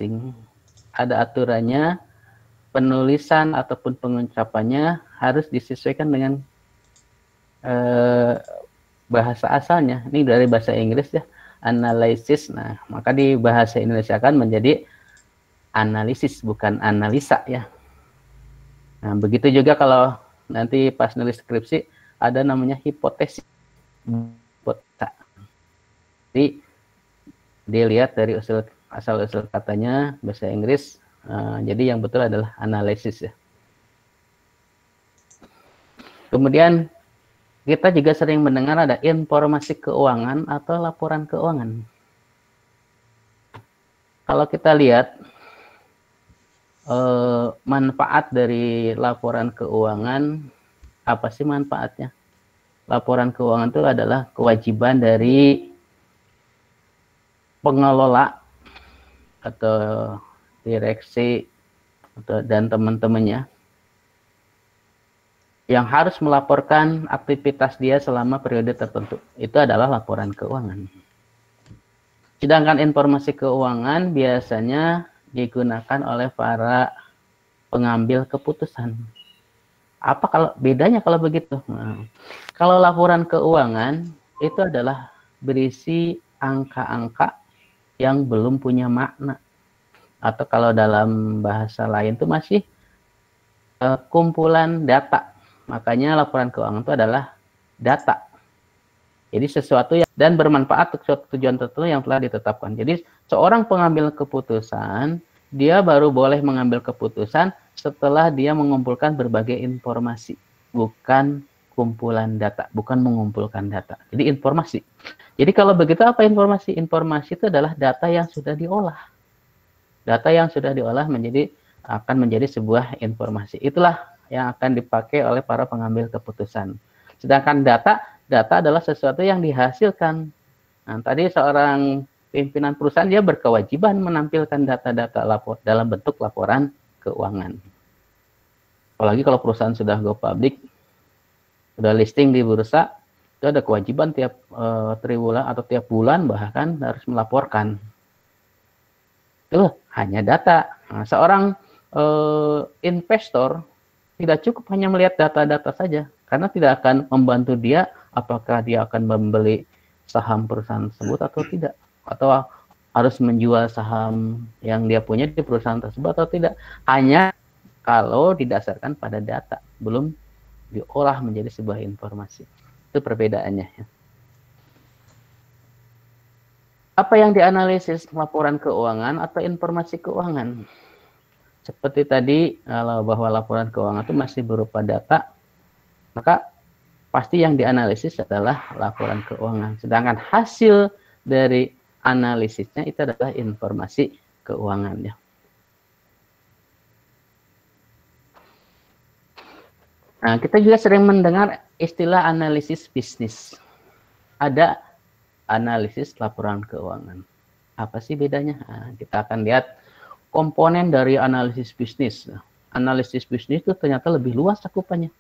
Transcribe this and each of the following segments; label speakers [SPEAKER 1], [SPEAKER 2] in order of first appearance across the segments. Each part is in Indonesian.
[SPEAKER 1] masing-masing ada aturannya, penulisan ataupun pengucapannya harus disesuaikan dengan bahasa asalnya. Ini dari bahasa Inggris ya, analisis. Nah, maka di bahasa Indonesia kan menjadi analisis, bukan analisa ya. Nah, begitu juga kalau nanti pas nulis skripsi ada namanya hipotesis. Jadi dilihat dari asal-usul katanya bahasa Inggris. Jadi yang betul adalah analisis ya. Kemudian kita juga sering mendengar ada informasi keuangan atau laporan keuangan. Kalau kita lihat manfaat dari laporan keuangan, apa sih manfaatnya? Laporan keuangan itu adalah kewajiban dari pengelola atau direksi dan teman-temannya yang harus melaporkan aktivitas dia selama periode tertentu. Itu adalah laporan keuangan. Sedangkan informasi keuangan biasanya digunakan oleh para pengambil keputusan. Apa kalau bedanya kalau begitu? Nah, kalau laporan keuangan itu adalah berisi angka-angka yang belum punya makna. Atau kalau dalam bahasa lain itu masih kumpulan data. Makanya laporan keuangan itu adalah data. Jadi sesuatu yang dan bermanfaat untuk tujuan tertentu yang telah ditetapkan. Jadi seorang pengambil keputusan, dia baru boleh mengambil keputusan setelah dia mengumpulkan berbagai informasi. Bukan kumpulan data, bukan mengumpulkan data. Jadi informasi. Jadi kalau begitu apa informasi? Informasi itu adalah data yang sudah diolah. Data yang sudah diolah akan menjadi sebuah informasi. Itulah yang akan dipakai oleh para pengambil keputusan. Sedangkan data adalah sesuatu yang dihasilkan. Nah, tadi seorang pimpinan perusahaan dia berkewajiban menampilkan data-data dalam bentuk laporan keuangan. Apalagi kalau perusahaan sudah go public, sudah listing di bursa, itu ada kewajiban tiap triwulan atau tiap bulan bahkan harus melaporkan. Itu hanya data. Nah, seorang investor tidak cukup hanya melihat data-data saja, karena tidak akan membantu dia apakah dia akan membeli saham perusahaan tersebut atau tidak, atau harus menjual saham yang dia punya di perusahaan tersebut atau tidak. Hanya kalau didasarkan pada data, belum diolah menjadi sebuah informasi. Itu perbedaannya. Apa yang dianalisis laporan keuangan atau informasi keuangan? Seperti tadi, bahwa laporan keuangan itu masih berupa data, maka pasti yang dianalisis adalah laporan keuangan. Sedangkan hasil dari analisisnya itu adalah informasi keuangannya. Nah, kita juga sering mendengar istilah analisis bisnis. Ada analisis laporan keuangan. Apa sih bedanya? Nah, kita akan lihat komponen dari analisis bisnis. Analisis bisnis itu ternyata lebih luas cakupannya.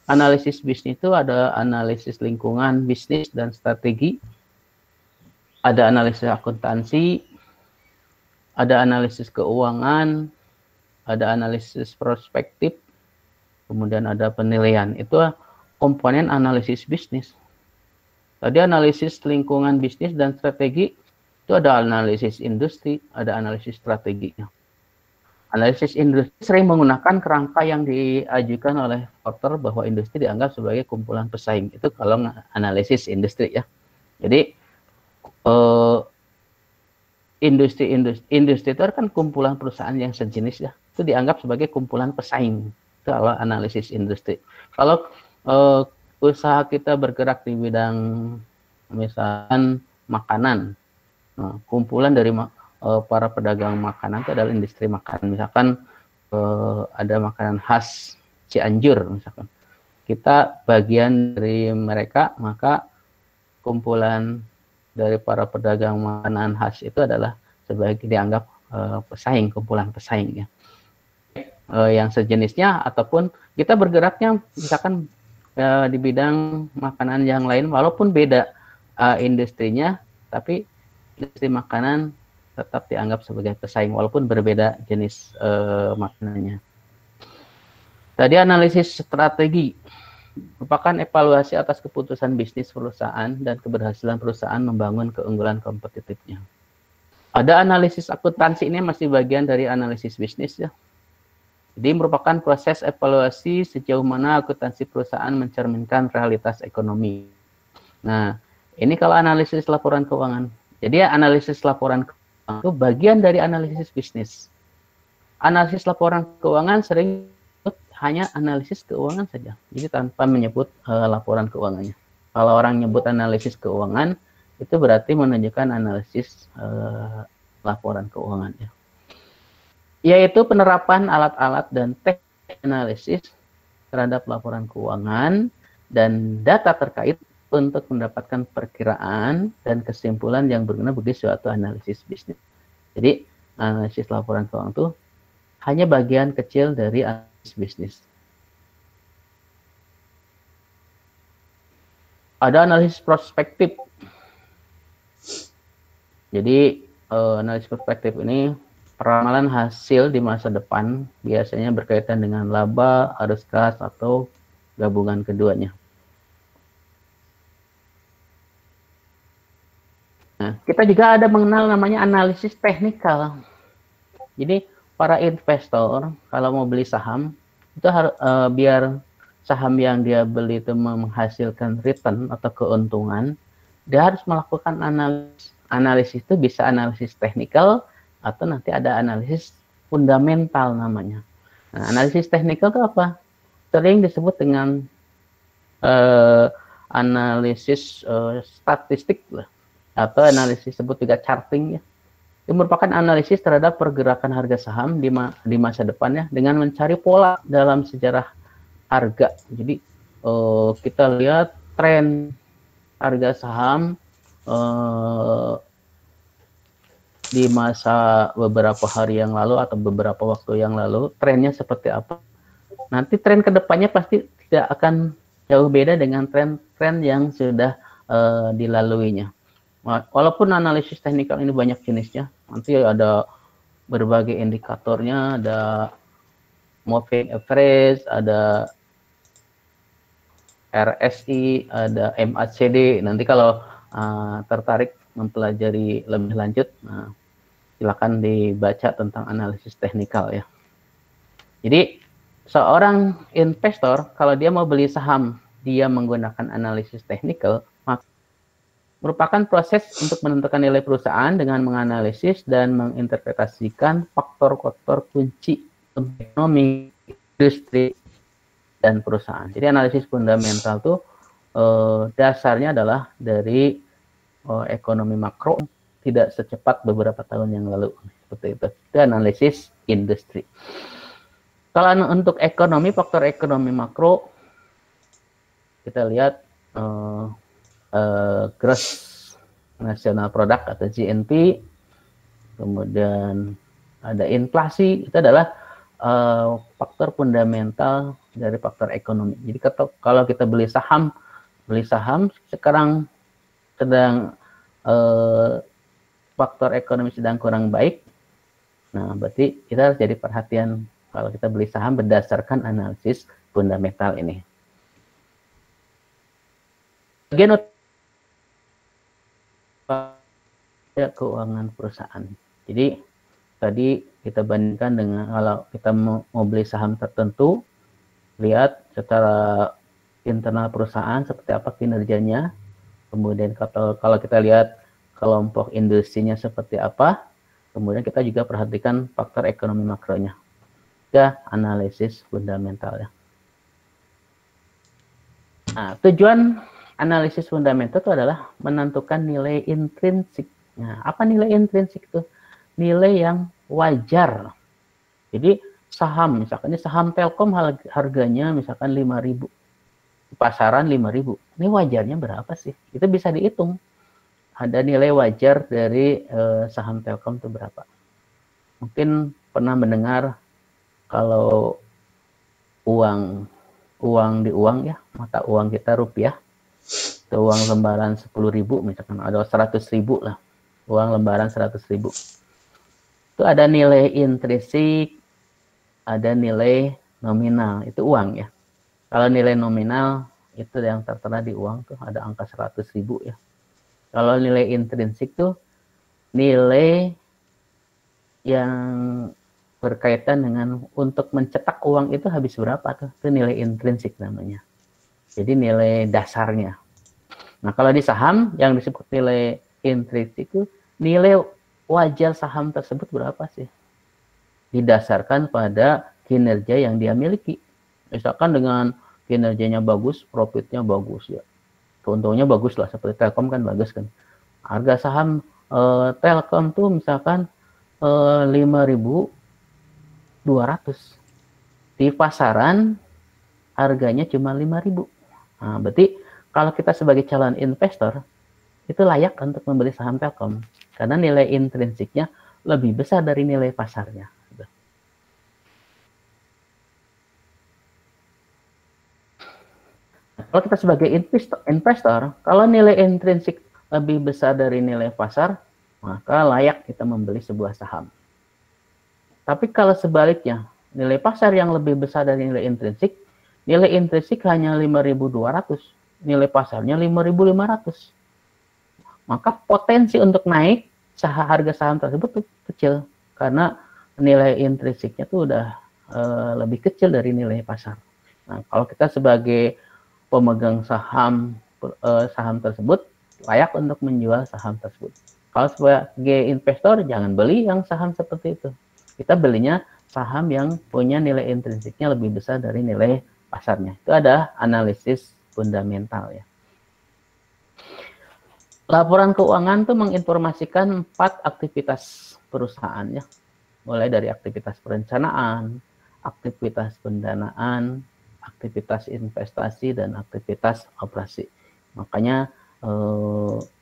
[SPEAKER 1] Analisis bisnis itu ada analisis lingkungan, bisnis, dan strategi. Ada analisis akuntansi, ada analisis keuangan, ada analisis prospektif, kemudian ada penilaian. Itu komponen analisis bisnis. Tadi analisis lingkungan, bisnis, dan strategi, itu ada analisis industri, ada analisis strateginya. Analisis industri sering menggunakan kerangka yang diajukan oleh Porter bahwa industri dianggap sebagai kumpulan pesaing. Itu kalau analisis industri ya. Jadi industri itu kan kumpulan perusahaan yang sejenis ya. Itu dianggap sebagai kumpulan pesaing. Itu kalau analisis industri. Kalau usaha kita bergerak di bidang misalkan makanan, nah, kumpulan dari para pedagang makanan itu adalah industri makanan. Misalkan ada makanan khas Cianjur, misalkan kita bagian dari mereka, maka kumpulan dari para pedagang makanan khas itu adalah sebagai dianggap pesaing, kumpulan pesaing ya. Yang sejenisnya ataupun kita bergeraknya misalkan di bidang makanan yang lain, walaupun beda industrinya, tapi industri makanan tetap dianggap sebagai pesaing walaupun berbeda jenis makanannya. Tadi analisis strategi merupakan evaluasi atas keputusan bisnis perusahaan dan keberhasilan perusahaan membangun keunggulan kompetitifnya. Ada analisis akuntansi, ini masih bagian dari analisis bisnis ya. Jadi merupakan proses evaluasi sejauh mana akuntansi perusahaan mencerminkan realitas ekonomi. Nah, ini kalau analisis laporan keuangan. Jadi analisis laporan keuangan itu bagian dari analisis bisnis. Analisis laporan keuangan sering hanya analisis keuangan saja, jadi tanpa menyebut laporan keuangannya. Kalau orang nyebut analisis keuangan, itu berarti menunjukkan analisis laporan keuangannya. Yaitu penerapan alat-alat dan teknik analisis terhadap laporan keuangan dan data terkait untuk mendapatkan perkiraan dan kesimpulan yang berguna bagi suatu analisis bisnis. Jadi analisis laporan keuangan itu hanya bagian kecil dari analisis bisnis. Ada analisis prospektif. Jadi analisis prospektif ini peramalan hasil di masa depan, biasanya berkaitan dengan laba, arus kas, atau gabungan keduanya. Nah, kita juga ada mengenal namanya analisis teknikal. Jadi para investor kalau mau beli saham itu harus biar saham yang dia beli itu menghasilkan return atau keuntungan, dia harus melakukan analisis itu bisa analisis teknikal atau nanti ada analisis fundamental namanya. Nah, analisis teknikal itu apa? Sering disebut dengan analisis statistik lah, atau analisis disebut juga charting ya. Ini merupakan analisis terhadap pergerakan harga saham di masa depannya dengan mencari pola dalam sejarah harga. Jadi kita lihat tren harga saham di masa beberapa hari yang lalu atau beberapa waktu yang lalu, trennya seperti apa. Nanti tren kedepannya pasti tidak akan jauh beda dengan tren-tren yang sudah dilaluinya. Walaupun analisis teknikal ini banyak jenisnya, nanti ada berbagai indikatornya, ada moving average, ada RSI, ada MACD. Nanti kalau tertarik mempelajari lebih lanjut, silakan dibaca tentang analisis teknikal ya. Jadi seorang investor kalau dia mau beli saham, dia menggunakan analisis teknikal, merupakan proses untuk menentukan nilai perusahaan dengan menganalisis dan menginterpretasikan faktor-faktor kunci ekonomi, industri, dan perusahaan. Jadi analisis fundamental itu dasarnya adalah dari ekonomi makro, tidak secepat beberapa tahun yang lalu. Seperti itu. Itu analisis industri. Kalau untuk ekonomi, faktor ekonomi makro, kita lihat gross national product atau GNP, kemudian ada inflasi, itu adalah faktor fundamental dari faktor ekonomi. Jadi kalau kita beli saham sekarang sedang faktor ekonomi sedang kurang baik, nah berarti kita harus jadi perhatian kalau kita beli saham berdasarkan analisis fundamental ini. Bagian keuangan perusahaan. Jadi tadi kita bandingkan dengan kalau kita mau beli saham tertentu, lihat secara internal perusahaan seperti apa kinerjanya. Kemudian kalau kita lihat kelompok industrinya seperti apa, kemudian kita juga perhatikan faktor ekonomi makronya. Ya, analisis fundamental ya. Nah, tujuan analisis fundamental itu adalah menentukan nilai intrinsik. Nah, apa nilai intrinsik itu? Nilai yang wajar. Jadi saham, misalkan ini saham Telkom harganya misalkan 5.000. Pasaran 5.000. Ini wajarnya berapa sih? Itu bisa dihitung. Ada nilai wajar dari saham Telkom itu berapa. Mungkin pernah mendengar kalau uang di uang ya, mata uang kita rupiah, itu uang lembaran 10.000 misalkan, ada 100.000 lah, uang lembaran 100.000. Itu ada nilai intrinsik, ada nilai nominal, itu uang ya. Kalau nilai nominal itu yang tertera di uang tuh ada angka 100.000 ya. Kalau nilai intrinsik tuh nilai yang berkaitan dengan untuk mencetak uang itu habis berapa tuh? Itu nilai intrinsik namanya. Jadi nilai dasarnya. Nah, kalau di saham yang disebut nilai intrinsik itu nilai wajar saham tersebut berapa sih? Didasarkan pada kinerja yang dia miliki. Misalkan dengan kinerjanya bagus, profitnya bagus ya. Contohnya bagus lah, seperti Telkom kan bagus kan. Harga saham Telkom tuh misalkan 5.200. Di pasaran harganya cuma 5.000. Nah, berarti kalau kita sebagai calon investor itu layak untuk membeli saham Telkom karena nilai intrinsiknya lebih besar dari nilai pasarnya. Kalau kita sebagai investor, kalau nilai intrinsik lebih besar dari nilai pasar, maka layak kita membeli sebuah saham. Tapi kalau sebaliknya, nilai pasar yang lebih besar dari nilai intrinsik hanya 5.200, nilai pasarnya 5.500. Maka potensi untuk naik harga saham tersebut tuh kecil karena nilai intrinsiknya tuh udah lebih kecil dari nilai pasar. Nah, kalau kita sebagai pemegang saham tersebut layak untuk menjual saham tersebut. Kalau sebagai investor jangan beli yang saham seperti itu. Kita belinya saham yang punya nilai intrinsiknya lebih besar dari nilai pasarnya. Itu ada analisis fundamental ya. Laporan keuangan itu menginformasikan 4 aktivitas perusahaan ya. Mulai dari aktivitas perencanaan, aktivitas pendanaan, aktivitas investasi, dan aktivitas operasi. Makanya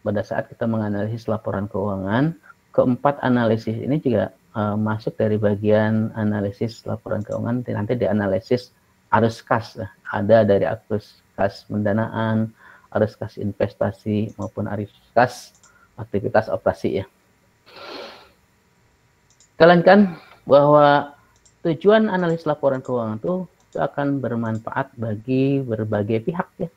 [SPEAKER 1] pada saat kita menganalisis laporan keuangan, keempat analisis ini juga masuk dari bagian analisis laporan keuangan. Nanti dianalisis arus kas, ada dari arus kas pendanaan, arus kas investasi, maupun arus kas aktivitas operasi ya. Kita lanjutkan bahwa tujuan analisis laporan keuangan itu akan bermanfaat bagi berbagai pihak ya.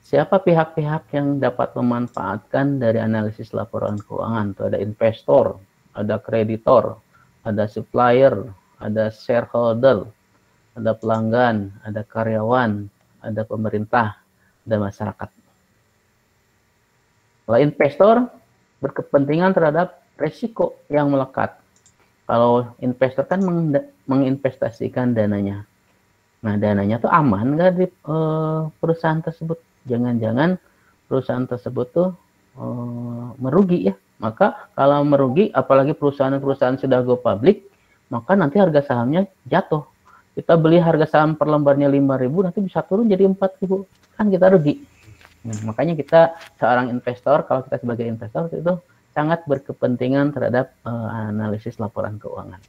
[SPEAKER 1] Siapa pihak-pihak yang dapat memanfaatkan dari analisis laporan keuangan? Itu ada investor, ada kreditor, ada supplier, ada shareholder, ada pelanggan, ada karyawan, ada pemerintah, ada masyarakat. Kalau investor berkepentingan terhadap resiko yang melekat. Kalau investor kan menginvestasikan dananya. Nah, dananya tuh aman nggak di perusahaan tersebut? Jangan-jangan perusahaan tersebut tuh merugi ya. Maka kalau merugi, apalagi perusahaan-perusahaan sudah go public, maka nanti harga sahamnya jatuh. Kita beli harga saham per lembarnya 5.000, nanti bisa turun jadi 4.000. Kan kita rugi. Nah, makanya kita seorang investor, kalau kita sebagai investor itu sangat berkepentingan terhadap analisis laporan keuangan.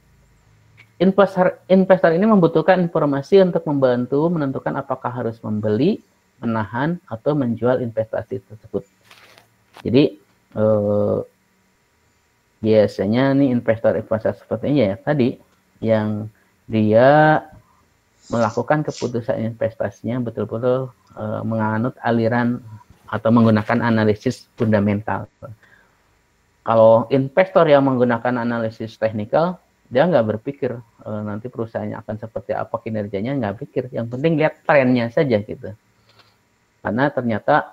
[SPEAKER 1] Investor ini membutuhkan informasi untuk membantu menentukan apakah harus membeli, menahan, atau menjual investasi tersebut. Jadi biasanya nih investor seperti ini ya tadi yang dia melakukan keputusan investasinya betul-betul menganut aliran atau menggunakan analisis fundamental. Kalau investor yang menggunakan analisis teknikal, dia nggak berpikir nanti perusahaannya akan seperti apa kinerjanya, nggak pikir. Yang penting lihat trennya saja gitu. Karena ternyata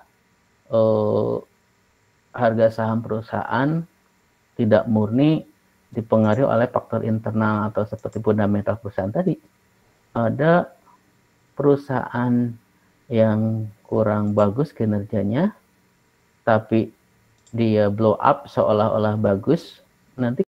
[SPEAKER 1] harga saham perusahaan tidak murni dipengaruhi oleh faktor internal atau seperti fundamental perusahaan tadi. Ada perusahaan yang kurang bagus kinerjanya, tapi dia blow up seolah-olah bagus, nanti